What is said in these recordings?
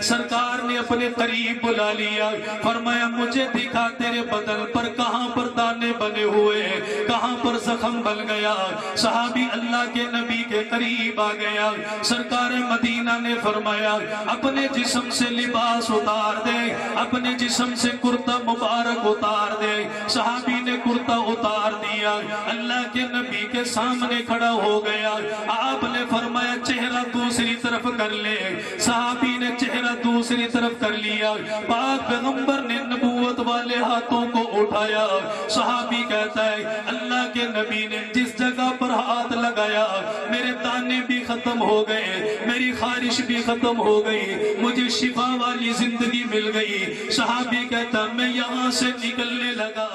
سرکار نے اپنے قریب بلا لیا، فرمایا مجھے دکھا تیرے بدن پر کہاں پر دانے بنے ہوئے، کہاں پر زخم بن گیا۔ صحابی اللہ کے نبی کے قریب آ گیا، سرکار مدینہ نے فرمایا اپنے جسم سے لباس اتار دے، اپنے جسم سے کرتا مبارک اتار دے۔ صحابی نے کرتا اتار دیا، اللہ کے نبی کے سامنے کھڑا ہو گیا۔ آپ نے فرمایا چہرہ دوسری طرف کر لے، صحابی نے چہرہ دوسری طرف کر لیا۔ پاک پیغمبر نے نبوت والے ہاتھوں کو اٹھایا۔ صحابی کہتا ہے اللہ کے نبی نے جس جگہ پر ہاتھ لگایا میرے دانے بھی ختم ہو گئے، میری خارش بھی ختم ہو گئی، مجھے شفا والی زندگی مل گئی۔ صحابی کہتا میں یہاں سے نکلنے لگا،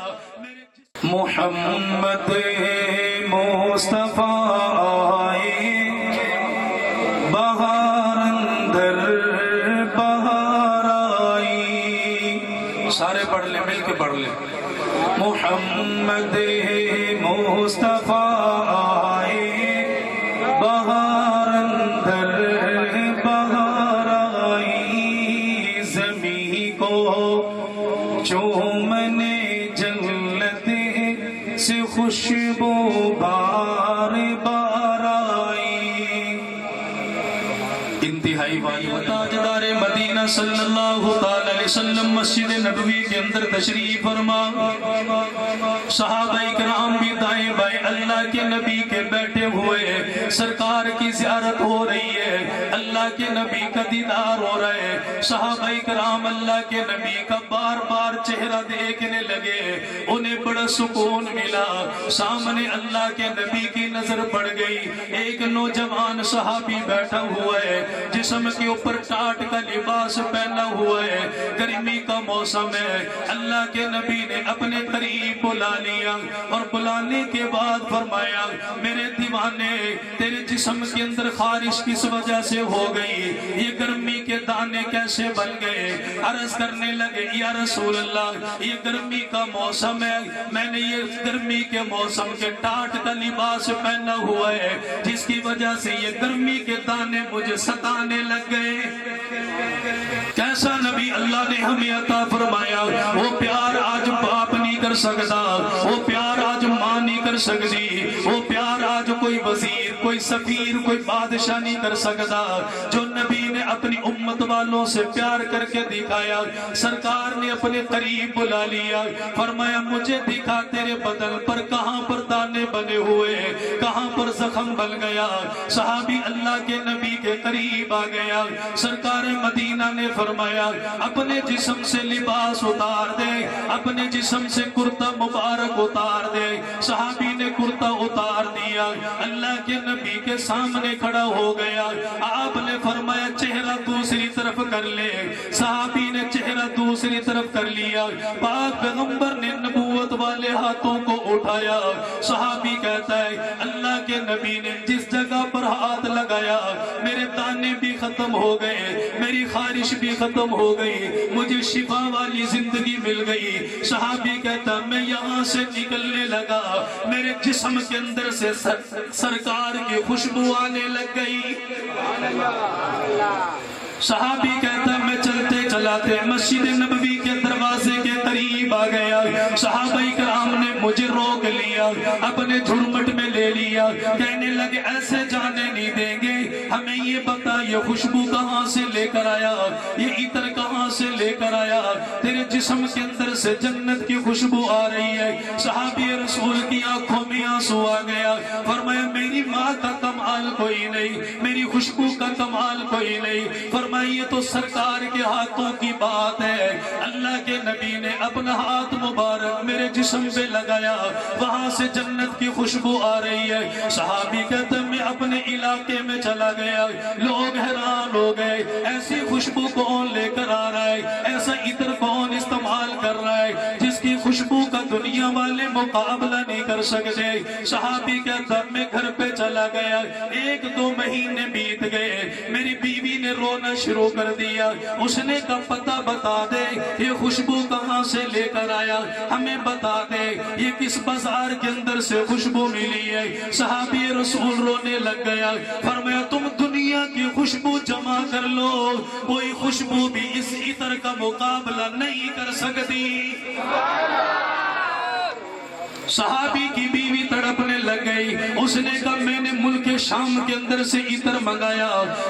محمد مصطفیٰ آئے بہار اندر بہار آئی۔ سارے پڑھ لیں، مل کے پڑھ لیں، محمد مصطفیٰ آئے بہار اندر بہار آئی، زمین کو چومنے جنت سے خوشبو بار بار آئی۔ انتہائی والی تاجدار مدینہ صلی اللہ علیہ وسلم مسجد نبوی کے اندر تشریف فرما، صحابہ کرام بھی دائیں بائیں اللہ کے نبی کے بیٹھے ہوئے، سرکار کی زیارت ہو رہی ہے، اللہ کے نبی کا دیدار ہو رہا ہے۔ صحابہ کرام اللہ کے نبی کا بار بار چہرہ دیکھنے لگے، انہیں بڑا سکون ملا۔ سامنے اللہ کے نبی کی نظر پڑ گئی، ایک نوجوان صحابی بیٹھا ہوا ہے، جسم کے اوپر ٹاٹ کا لباس پہنا ہوا ہے، گرمی کا موسم ہے۔ اللہ کے نبی نے اپنے قریب بلا لیا اور بلانے کے بعد فرمایا میرے دیوانے تیرے جسم کے اندر خارش کس وجہ سے ہو گئی، یہ گرمی کے دانے کیسے بن گئے؟ عرض کرنے لگے یا رسول اللہ یہ گرمی کا موسم ہے، میں نے یہ گرمی کے موسم کے ٹاٹ کا لباس پہنا ہوا ہے، جس کی وجہ سے یہ گرمی کے دانے مجھے ستانے لگ گئے۔ کیسا نبی اللہ نے ہمیں عطا فرمایا، وہ پیار آج باپ نہیں کر سکتا، وہ پیار آج ماں نہیں کر سکتی، وہ پیار آج کوئی وزیر، کوئی سفیر، کوئی بادشاہ نہیں کر سکتا جو نبی نے اپنی امت والوں سے پیار کر کے دکھایا۔ سرکار نے اپنے قریب بلا لیا، فرمایا مجھے دکھا تیرے بدن پر کہاں پر دانے بنے ہوئے، کہاں پر زخم بن گیا۔ صحابی اللہ کے نبی کے قریب آ گیا، سرکار مدینہ نے فرمایا اپنے جسم سے لباس اتار دے، اپنے جسم سے کرتا مبارک اتار دے۔ صحابی نے کرتا اتار دیا، اللہ کے نبی کے سامنے کھڑا ہو گیا۔ آپ نے فرمایا چہرہ دوسری طرف کر لے، صحابی نے چہرہ دوسری طرف کر لیا۔ پاک پیغمبر نے نبوت والے ہاتھوں کو اٹھایا۔ صحابی کہتا ہے اللہ کے نبی نے جس جگہ پر ہاتھ لگایا میرے دانے بھی ختم ہو گئے، میری خارش بھی ختم ہو گئی، مجھے شفا والی زندگی مل گئی۔ صحابی کہتا میں یہاں سے نکلنے لگا، میرے جسم کے اندر سے سرکار کی خوشبو آنے لگ گئی۔ صحابی کہتا میں چلتے چلاتے مسجد نبوی کے دروازے کے قریب آ گیا، صحابہ کرام نے مجھے روک لیا، اپنے جھرمٹ میں لے لیا، کہنے لگے ایسے جانے نہیں دیں گے، ہمیں یہ بتا یہ خوشبو کہاں سے لے کر آیا، یہ عطر کہاں سے لے کر آیا، تیرے جسم کے اندر سے جنت کی خوشبو آ رہی ہے۔ صحابی رسول کی آنکھوں میں آنسو آ گیا، فرمایا میری ماں کا کمال کوئی نہیں، میری خوشبو کا کمال کوئی نہیں، فرمایا یہ تو سرکار کے ہاتھوں کی بات ہے۔ اللہ کے نبی نے اپنا ہاتھ مبارک میرے جسم پہ لگایا، وہاں سے جنت کی خوشبو آ رہی ہے۔ صحابی کہتے میں اپنے علاقے میں چلا گیا، لوگ حیران ہو گئے، ایسی خوشبو کون لے کر آ رہا ہے، ایسا عطر کون استعمال کر رہا ہے جس کی خوشبو خوشبو کا دنیا والے مقابلہ نہیں کر سکتے. صحابی کہتا میں گھر پہ چلا گیا, 1-2 مہینے بیت گئے, میری بیوی نے رونا شروع کر دیا. اس نے کہا پتہ بتا دے یہ خوشبو کہاں سے لے کر آیا, ہمیں بتا دے یہ کس بازار کے اندر سے خوشبو ملی ہے. صحابی رسول رونے لگ گیا, فرمایا تم دنیا کی خوشبو جمع کر لو, کوئی خوشبو بھی اس عطر کا مقابلہ نہیں کر سکتی. صحابی کی بیوی تڑپنے لگ گئی. اس نے کہا میں نے ملک شام کے اندر سے عطر منگایا,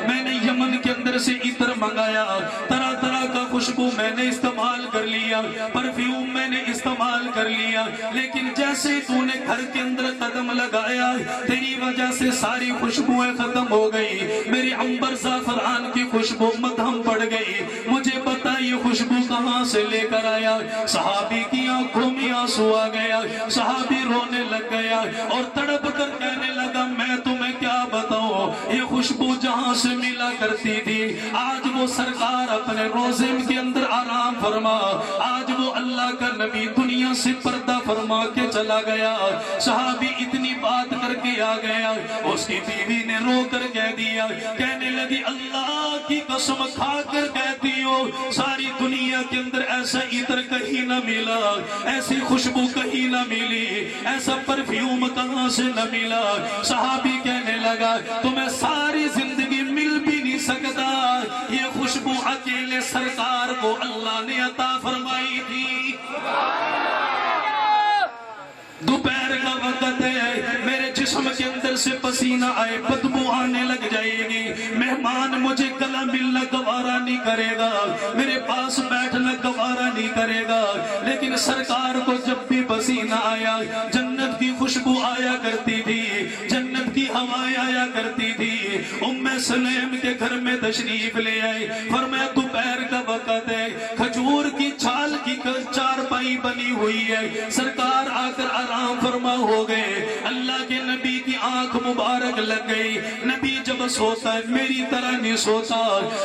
میں نے یمن کے اندر سے عطر منگایا, طرح طرح کا خوشبو میں نے استعمال کر لیا, پرفیوم میں نے استعمال کر لیا, لیکن جیسے تو نے گھر کے اندر قدم لگایا تیری وجہ سے ساری خوشبویں ختم ہو گئی. میری عنبر زعفران کی خوشبو مدھم پڑ گئی, مجھے پتا یہ خوشبو کہاں سے لے کر آیا. صحابی کی آنکھوں میں آنسو آ گیا, صحابی رونے لگ گیا اور تڑپ کر کہنے لگا میں تمہیں کیا بتاؤں, یہ خوشبو جہاں سے ملا کرتی تھی آج وہ سرکار اپنے روضے کے اندر آرام فرما, آج وہ اللہ کا نبی دنیا سے پردہ فرما کے چلا گیا. صحابی اتنی بات کر کے آ گیا, اس کی بیوی نے رو کر کہہ دیا, کہنے لگی اللہ کی قسم کھا کر کہتی ہو ساری دنیا کے اندر ایسا عطر کہیں نہ ملا, ایسی خوشبو کہیں نہ ملی, ایسا پرفیوم کہاں سے نہ ملا. صحابی کہنے لگا تمہیں ساری زندگی مل بھی نہیں سکتا, یہ خوشبو اکیلے سرکار کو اللہ نے عطا فرمائی تھی. دوپہر کا وقت ہے, میرے جسم کے اندر سے پسینہ آئے, بدبو آنے لگ جائے گی, مہمان مجھے گلا ملنا گوارا نہیں کرے گا, میرے پاس بیٹھنا گوارا نہیں کرے گا. لیکن سرکار کو جب بھی پسینہ آیا جنت کی خوشبو آیا کرتی تھی, جنت کی ہوائیں آیا کرتی تھی. ام سلیم کے گھر میں تشریف لے آئے, فرمایا دوپہر کا وقت ہے, کھجور کی چھال کی چارپائی بنی ہوئی ہے, سرکار آ کر آرام فرما ہو گئے. اللہ کے نبی کی آنکھ مبارک لگ گئی. نبی جب سوتا ہے میری طرح نہیں سوتا,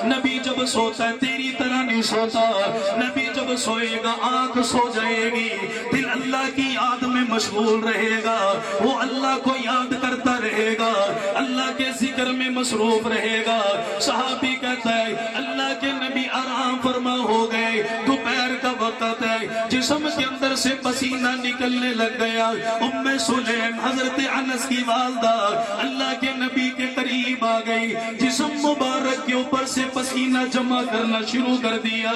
نبی جب سوتا ہے تیری طرح نہیں سوتا, نبی جب سوئے گا آنکھ سو جائے گی, دل اللہ کی یاد میں مشغول رہے گا, وہ اللہ کو یاد کرتا رہے گا, اللہ کے ذکر میں مصروف رہے گا. صحابی کہتا ہے اللہ کے نبی آرام فرما ہو گئے, دوپہر کا وقت ہے, جسم کے اندر سے پسینہ نکلنے لگ گیا. ام سلیم حضرت انس کی والدہ اللہ کے نبی کے قریب آ گئی, جسم مبارک کے اوپر سے پسینہ جمع کرنا شروع کر دیا,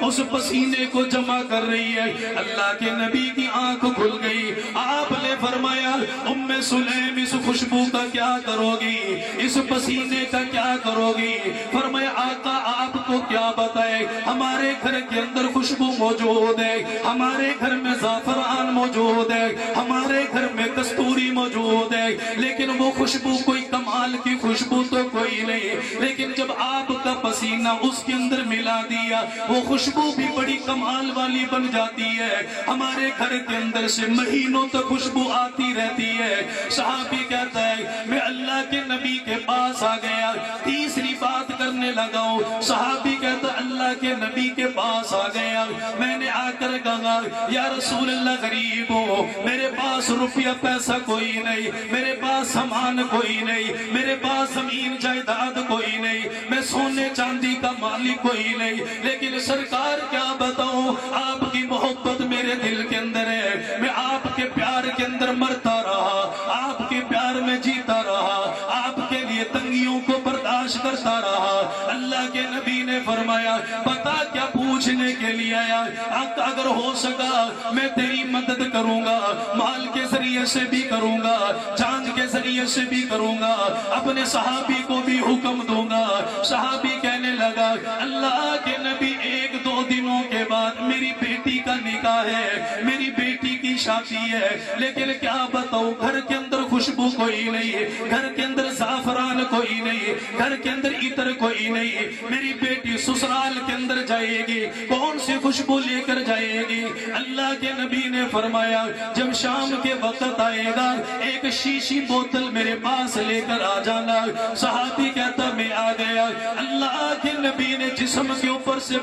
اس پسینے کو جمع کر رہی ہے. اللہ کے نبی کی آنکھ کھل گئی. آپ نے فرمایا ام سلیم اس خوشبو کا کیا کرو گی, اس پسینے کا کیا کرو گی؟ فرمایا آقا آپ کو کیا بتائے, ہمارے گھر کے اندر خوشبو موجود ہے, ہمارے گھر میں زعفران موجود ہے, ہمارے گھر میں کستوری موجود ہے, لیکن وہ خوشبو کوئی کمال کی خوشبو تو کوئی نہیں, لیکن جب آپ کا پسینہ اس کے اندر ملا دیا وہ خوشبو بھی بڑی کمال والی بن جاتی ہے. ہمارے گھر کے اندر سے مہینوں تک خوشبو آتی رہتی ہے. صحابی کہتا ہے میں اللہ کے نبی کے پاس آ گیا, تیسری بات کرنے لگا ہوں. صحابی کہتا اللہ کے نبی کے پاس آ گیا, میں نے آ کر کہا یا رسول اللہ غریب ہو, میرے پاس روپیہ پیسہ کوئی نہیں, میرے پاس سامان کوئی نہیں, میرے پاس زمین جائیداد کوئی نہیں, میں سونے چاندی کا مالک کوئی نہیں, لیکن سرکار کیا بتاؤں آپ کی محبت میرے دل کے اندر ہے, میں آپ کے پیار کے اندر مرتا رہا, آپ کے پیار میں جیتا رہا, آپ کے لیے تنگیوں کو برداشت کرتا رہا. اللہ کے نبی نے فرمایا بتا کیا پوچھنے کے لیے آیا؟ اگر ہو سکا میں تیری مدد کروں گا, مال کے ذریعے سے بھی کروں گا, چاند کے ذریعے سے بھی کروں گا, اپنے صحابی کو بھی حکم دوں گا. صحابی کہنے لگا اللہ کے نبی 1-2 دنوں کے بعد میری بیٹی کا نکاح ہے, میری بیٹی کی شادی ہے, لیکن کیا بتاؤں گھر کے اندر خوشبو کوئی نہیں, گھر کے اندر زعفران کوئی نہیں, گھر کے اندر عطر کوئی نہیں, میری بیٹی سسرال کے اندر جائے گی, کون سی خوشبو لے کر جائے گی؟ اللہ کے نبی نے فرمایا جب شام کے وقت آئے گا ایک شیشی بوتل میرے پاس لے کر آ جانا. صحابی کہتا میں آ گیا. اللہ کے نبی نے جسم کے اوپر سے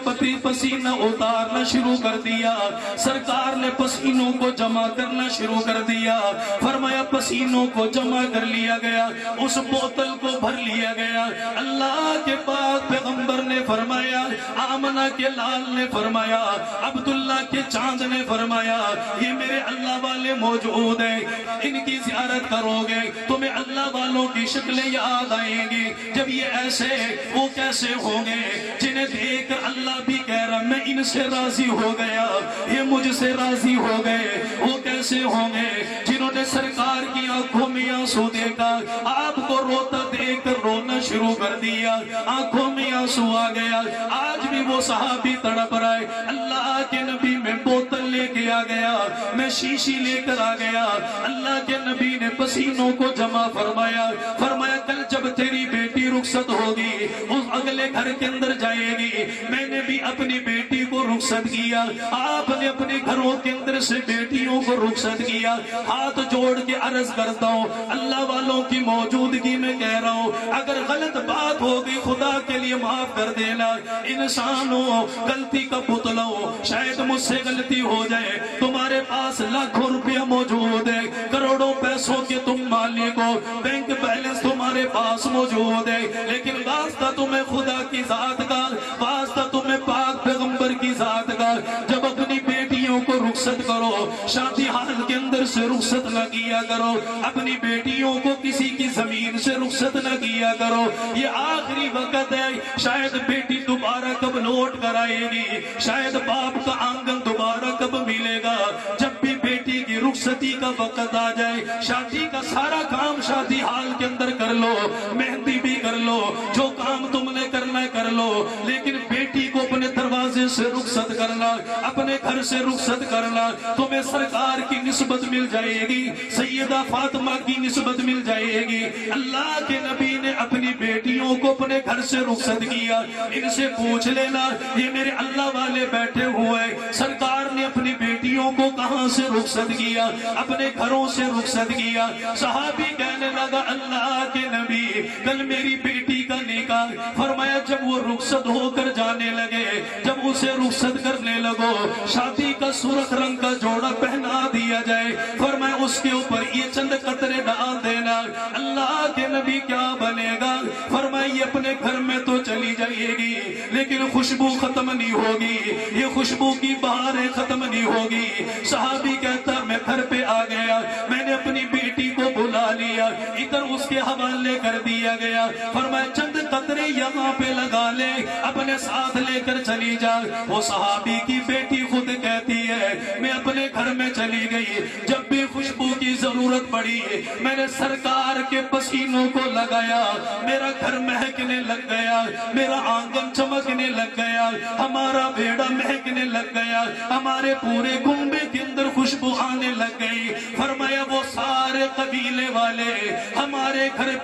پسینہ اتارنا شروع کر دیا. سرکار نے پسینوں کو جمع کرنا شروع کر دیا. فرمایا پسینوں کو جمع کر لیا گیا, اس بوتل کو بھر لیا گیا. اللہ کے پاک پیغمبر نے فرمایا, آمنہ کے لال نے فرمایا, عبداللہ کے چاند نے فرمایا, یہ میرے اللہ والے موجود ہیں, ان کی زیارت کرو گے تمہیں اللہ والوں کی شکلیں یاد آئیں گی. جب یہ ایسے وہ کیسے ہوں گے جنہیں دیکھ کر اللہ بھی کہہ رہا میں ان سے راضی ہو گیا, یہ مجھ سے راضی ہو گئے. وہ کیسے ہوں گے جنہوں نے سرکار کی آنکھوں میں آنسو دیکھا, آپ کو روتا دیکھ کر رونا شروع کر دیا, آنکھوں میں آنسو آ گیا. آج بھی وہ صحابی تڑپ رہا ہے, اللہ کے نبی میں بوتل لے کے آ گیا, میں شیشی لے کر آ گیا. اللہ کے نبی نے پسینوں کو جمع فرمایا. فرمایا کل جب تیری بیٹی رخصت ہوگی اس اگلے گھر کے اندر جائے گی. میں نے بھی اپنی بیٹی کو رخصت کیا, آپ نے اپنے گھروں کے اندر سے بیٹیوں کو رخصت کیا. ہاتھ جوڑ کے عرض کرتا ہوں اللہ والوں کی موجودگی میں کہہ رہا ہوں, اگر غلط بات ہوگی خدا کے لیے معاف کر دینا. انسانوں غلطی کا پتلا ہو, شاید مجھ سے غلطی ہو جائے. تمہارے پاس لاکھوں روپیہ موجود ہے, کروڑوں پیسوں کے تم مالک ہو, بینک بیلنس تمہارے پاس موجود ہے, لیکن واسطہ تمہیں خدا کی ذات کا, واسطہ تمہیں پاک پیغمبر کی ذات کا. جب اپنی بیٹیوں کو رخصت کرو, شادی حال کے اندر سے رخصت نہ کیا کرو, اپنی بیٹیوں کو کسی کی زمین سے رخصت نہ کیا کرو. یہ آخری وقت ہے, شاید بیٹی دوبارہ کب لوٹ کر آئے گی, شاید باپ کا آنگن دوبارہ کب ملے گا. جب بھی بیٹی کی رخصتی کا وقت آ جائے, شادی کا سارا کام شادی حال کے اندر کر لو, مہندی بھی کر لو, جو کام تم نے کرنا ہے کر لو, لیکن بیٹی کو اپنے دروازے سے رخصت کرنا, اپنے گھر سے رخصت کرنا. تمہیں سرکار کی نسبت مل جائے گی, سیدہ فاطمہ کی نسبت مل جائے گی. اللہ کے نبی نے اپنی بیٹیوں کو اپنے گھر سے رخصت کیا. ان سے پوچھ لینا, یہ میرے اللہ والے بیٹھے ہوئے, سرکار نے اپنی بیٹیوں کو کہاں سے رخصت کیا, اپنے گھروں سے رخصت کیا. صحابی کہنے لگا اللہ کے نبی کل میری بیٹی کا نکاح. فرمایا جب وہ رخصت ہو کر جانے لگے, جب اسے رخصت کرنے لگو, شادی کا سرخ رنگ کا جوڑا پہنا دیا جائے. فرمایا اس کے اوپر یہ چند قطرے ڈال دینا. اللہ کے نبی کیا بنے گا؟ فرمایا یہ اپنے گھر میں تو چلی جائے گی لیکن خوشبو ختم نہیں ہوگی, یہ خوشبو کی بہاریں ختم نہیں ہوگی. صحابی کہتا میں گھر پہ آ گیا, میں نے اپنی بیٹی کو بلا لیا, ادھر اس کے حوالے کر دیا گیا. فرمایا چند قطرے یہاں پہ لگا لے, اپنے ساتھ لے کر چلی جا. وہ صحابی کی بیٹی خود کہتی ہے میں اپنے گھر میں چلی گئی, جب بھی خوشبو کی ضرورت پڑی میں نے سرکار کے پسینوں کو لگایا, میرا گھر مہکنے لگ گیا, میرا آنگن چمکنے لگ گیا, ہمارا بیڑا مہکنے لگ گیا, ہمارے پورے کنبے کے اندر خوشبو آنے لگ گئی. فرمایا وہ سارے قبیلے والے ہمارے گھر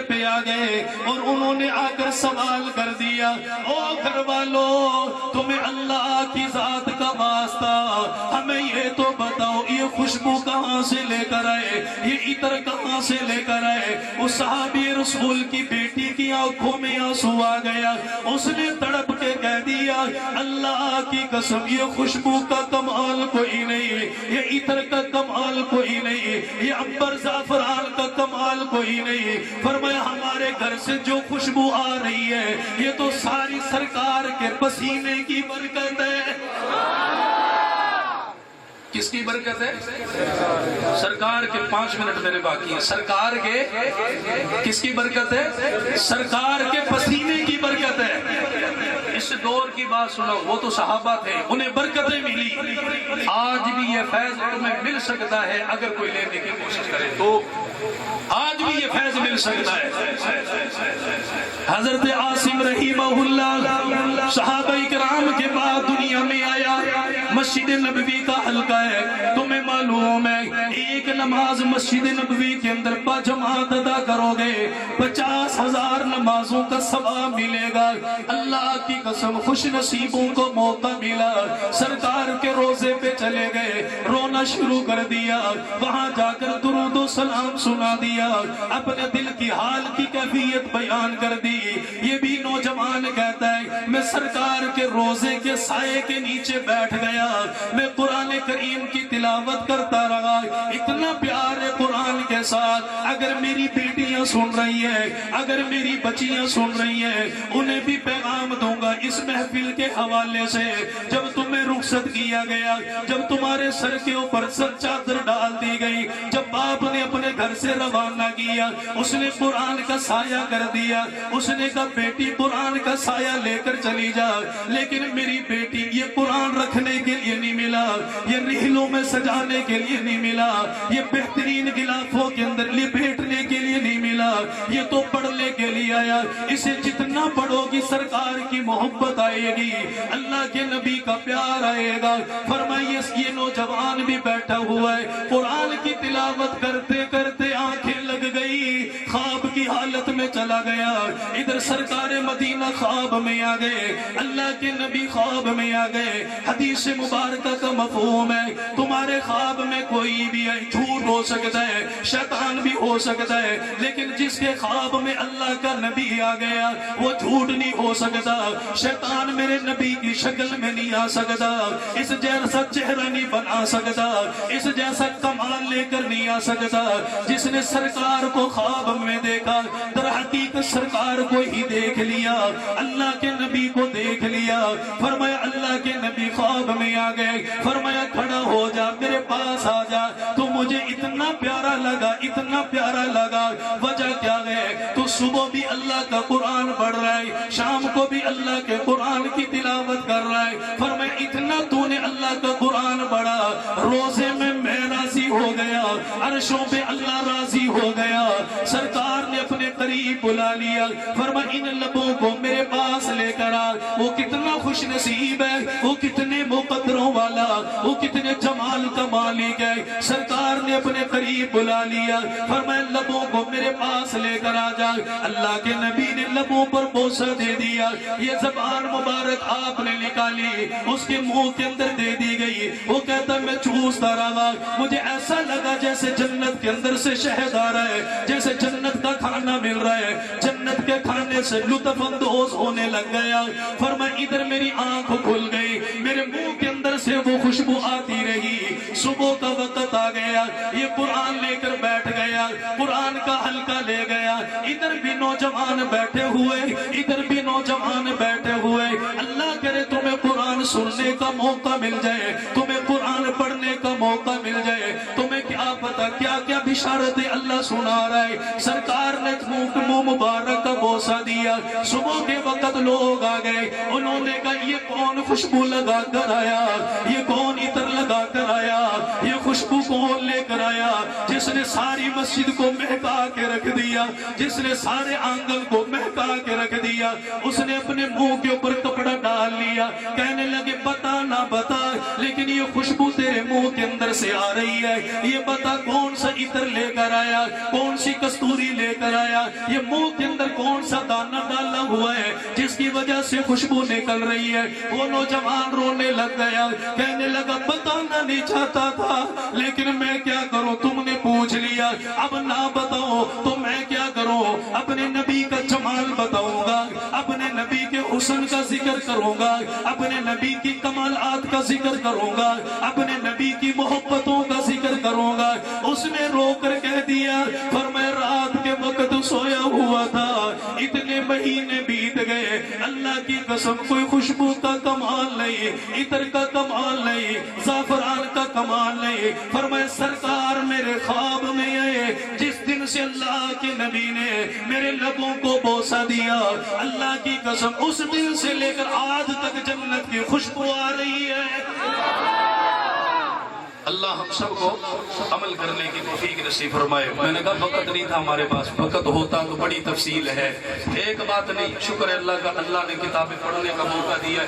پہ آ گئے اور انہوں نے آ کر سوال کر دیا, او گھر والوں تمہیں اللہ کی ذات کا واسطہ ہمیں یہ تو بتاؤ یہ خوشبو کہاں سے لے کر آئے, یہ عطر کہاں سے لے کر آئے. اس صحابی رسول کی بیٹی کی آنکھوں میں آنسو آ گیا, اس نے تڑپ کے کہہ دیا اللہ کی قسم یہ خوشبو کا کمال کوئی نہیں, یہ عطر کا کمال کوئی نہیں, یہ عنبر زعفران کا کمال کوئی نہیں. فرمایا ہمارے گھر سے جو خوشبو آ رہی ہے یہ تو ساری سرکار کے پسینے کی برکت ہے. کس کی برکت ہے؟ سرکار کے 5 منٹ میرے باقی ہیں. سرکار کے کس کی برکت ہے؟ سرکار کے پسینے کی برکت ہے. اس دور کی بات سنو, وہ تو صحابہ تھے, انہیں برکتیں ملی. آج بھی یہ فیض تمہیں مل سکتا ہے اگر کوئی لینے کی کوشش کرے تو, آج بھی یہ فیض مل سکتا ہے. حضرت عاصم رحمہ اللہ صحابہ کرام کے بعد دنیا میں آیا, مسجد نبوی کا حلقہ ہے, تمہیں معلوم ہے 1 نماز مسجد نبوی کے اندر باجماعت ادا کرو گے 50,000 نمازوں کا ثواب ملے گا۔ اللہ کی قسم خوش نصیبوں کو موقع ملا، سرکار کے روزے پہ چلے گئے، رونا شروع کر دیا، وہاں جا کر درود و سلام سنا دیا، اپنے دل کی حال کی کیفیت بیان کر دی۔ یہ بھی نوجوان کہتا ہے میں سرکار کے روزے کے سائے کے نیچے بیٹھ گیا، میں قرآن کریم کی تلاوت کرتا رہا، اتنا پیار ہے قرآن کے ساتھ۔ اگر میری بیٹیاں سن رہی ہیں، اگر میری بچیاں سن رہی ہیں، انہیں بھی پیغام دوں گا اس محفل کے حوالے سے۔ جب تمہیں رخصت کیا گیا، جب تمہارے سر کے اوپر چادر ڈال دی گئی، جب باپ نے اپنے گھر سے روانہ کیا، اس نے قرآن کا سایہ کر دیا، اس نے کہا بیٹی قرآن کا سایہ لے کر چلی جا، لیکن میری بیٹی یہ قرآن رکھنے کے لیے نہیں ملا، یہ رحلوں میں سجانے کے لیے نہیں ملا، یہ بہترین غلافوں کے اندر لپیٹنے کے لیے نہیں ملا، یہ تو پڑھنے کے لیے آیا۔ اسے جتنا پڑھو گی سرکار کی محبت آئے گی، اللہ کے نبی کا پیار آئے گا۔ فرمائیے یہ نوجوان بھی بیٹھا ہوا ہے، قرآن کی تلاوت کرتے کرتے آنکھیں لگ گئی، خواب کی حالت میں چلا گیا۔ ادھر سرکار مدینہ خواب میں آ گئے، اللہ کے نبی خواب میں آ گئے۔ حدیث مبارکہ کا مفہوم ہے تمہارے خواب میں کوئی بھی ہے، جھوٹ ہو سکتا ہے، شیطان بھی ہو سکتا ہے، لیکن جس کے خواب میں اللہ کا نبی آ گیا وہ جھوٹ نہیں ہو سکتا۔ شیطان میرے نبی کی شکل میں نہیں آ سکتا، اس جیسا چہرہ نہیں بنا سکتا، اس جیسا کمال لے کر نہیں آ سکتا۔ جس نے سرکار کو خواب میں دیکھا در حقیقت سرکار کو ہی دیکھ لیا، اللہ کے نبی کو دیکھ لیا۔ فرمایا اللہ کے نبی خواب میں آ گئے، فرمایا کھڑا ہو جا، میرے پاس آ جا، تو مجھے اتنا پیارا لگا، اتنا پیارا لگا۔ وجہ کیا ہے؟ تو صبح بھی اللہ کا قرآن پڑھ رہا ہے، شام کو بھی اللہ کے قرآن کی تلاوت کر رہا ہے۔ فرمایا اتنا تو نے اللہ کا قرآن پڑھا، روزے میں راضی ہو گیا، عرشوں پہ اللہ راضی ہو گیا۔ سرکار نے اپنے قریب بلا لیا، فرمایا ان لبوں کو میرے پاس لے کر آ۔ وہ کتنا خوش نصیب ہے، وہ کتنے مقدروں والا، وہ کتنے جمال کا مالک ہے۔ سرکار نے اپنے قریب بلا لیا، فرمایا لبوں کو میرے پاس لے کر آ جا۔ اللہ کے نبی نے لبوں پر بوسہ دے دیا، یہ زبان مبارک آپ نے نکالی، اس کے منہ کے اندر دے دی گئی۔ وہ کہتا میں چوستا رہا، مجھے ایسا لگا جیسے جنت کے اندر سے شہد آ رہا ہے، جیسے جنت کا کھانا مل رہا ہے، جنت کے کھانے سے لطف اندوز ہونے لگ گیا۔ فرمایا ادھر میری آنکھ کھل گئی، میرے منہ کے اندر سے وہ خوشبو آتی رہی۔ صبح کا وقت آ گیا، یہ قرآن لے کر بیٹھ گیا، قرآن کا حلقہ لے گیا۔ ادھر بھی نوجوان بیٹھے ہوئے، ادھر بھی نوجوان بیٹھے ہوئے۔ اللہ کرے تمہیں قرآن سننے کا موقع مل جائے، تمہیں قرآن پڑھنے کا موقع مل جائے۔ تمہیں کیا پتا کیا کیا بشارتیں اللہ سنا رہا ہے۔ سرکار نے منہ مبارک کا بوسہ دیا، صبح کے وقت لوگ آ گئے، انہوں نے کہا یہ کون خوشبو لگا کر آیا، یہ کون عطر لگا کر آیا، یہ خوشبو کون لے کر آیا، جس نے ساری مسجد کو مہکا کے رکھ دیا، جس نے سارے آنگن کو مہکا کے رکھ دیا۔ اس نے اپنے منہ کے اوپر کپڑا ڈال لیا، کہنے لگے بتا نہ بتا، لیکن یہ خوشبو تیرے منہ کے اندر سے آ رہی ہے، یہ بتا کون سا عطر لے کر آیا، کون سی کستوری لے کر آیا، یہ منہ کے اندر کون سا دانہ ڈالا ہوا ہے جس کی وجہ سے خوشبو نکل رہی ہے۔ وہ نوجوان رونے لگ گیا، کہنے لگا بتانا نہیں چاہتا تھا، لیکن میں کیا کروں، تم نے پوچھ لیا، اب نہ بتاؤ تو میں کیا کروں۔ اپنے نبی کا جمال بتاؤں گا، اپنے نبی کے حسن کا ذکر کروں گا، اپنے نبی کی کمالات کا ذکر کروں گا، اپنے نبی کی محبتوں کا ذکر کروں گا۔ اس نے رو کر کہہ دیا، فرمایا رات کے وقت سویا ہوا تھا، اتنے مہینے بیت گئے، اللہ کی قسم کوئی خوشبو کا کمال نہیں، عطر کا کمال نہیں، زعفران کا کمال نہیں۔ فرمایا سرکار میرے خواب میں آئے، جس دن سے اللہ کے نبی نے میرے لبوں کو بوسہ دیا، اللہ کی قسم اس دن سے لے کر آج تک جنت کی خوشبو آ رہی ہے۔ اللہ ہم سب کو عمل کرنے کی توفیق نصیب فرمائے۔ میں نے کہا وقت نہیں تھا ہمارے پاس، وقت ہوتا تو بڑی تفصیل ہے، ایک بات نہیں، شکر ہے اللہ کا، اللہ نے کتابیں پڑھنے کا موقع دیا۔